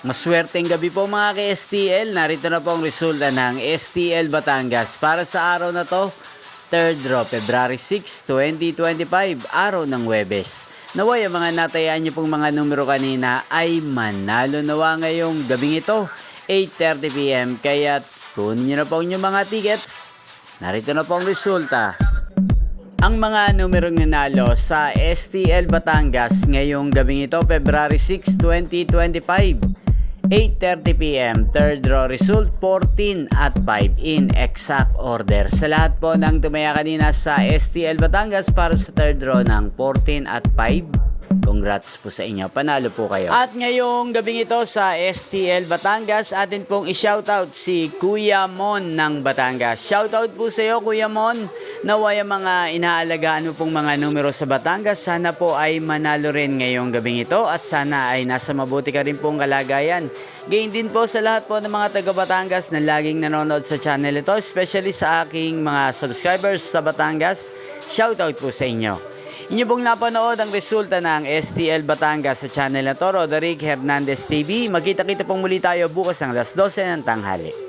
Maswerteng gabi po mga ka-STL. Narito na po ang resulta ng STL Batangas para sa araw na to, 3rd draw, February 6, 2025, araw ng Huwebes. Naway ang mga natayaan niyo pong mga numero kanina ay manalo nawa ngayong gabing ito, 8:30 PM. Kaya kunin niyo na po ang inyong mga tickets. Narito na po ang resulta. Ang mga numerong nanalo sa STL Batangas ngayong gabing ito, February 6, 2025. 8:30 PM, 3rd draw result 14 at 5 in exact order. Sa lahat po ng tumaya kanina sa STL Batangas para sa 3rd draw ng 14 at 5, congrats po sa inyo, panalo po kayo. At ngayong gabing ito sa STL Batangas, atin pong i-shoutout si Kuya Mon ng Batangas. Shoutout po sa iyo Kuya Mon. Naway ang mga inaalagaan mo pong mga numero sa Batangas, sana po ay manalo rin ngayong gabing ito at sana ay nasa mabuti ka rin pong kalagayan. Gayon din po sa lahat po ng mga taga Batangas na laging nanonood sa channel ito, especially sa aking mga subscribers sa Batangas. Shoutout po sa inyo. Inyo pong napanood ang resulta ng STL Batangas sa channel na to, Roderick Hernandez TV. Magkita-kita pong muli tayo bukas ng 12:00 ng tanghali.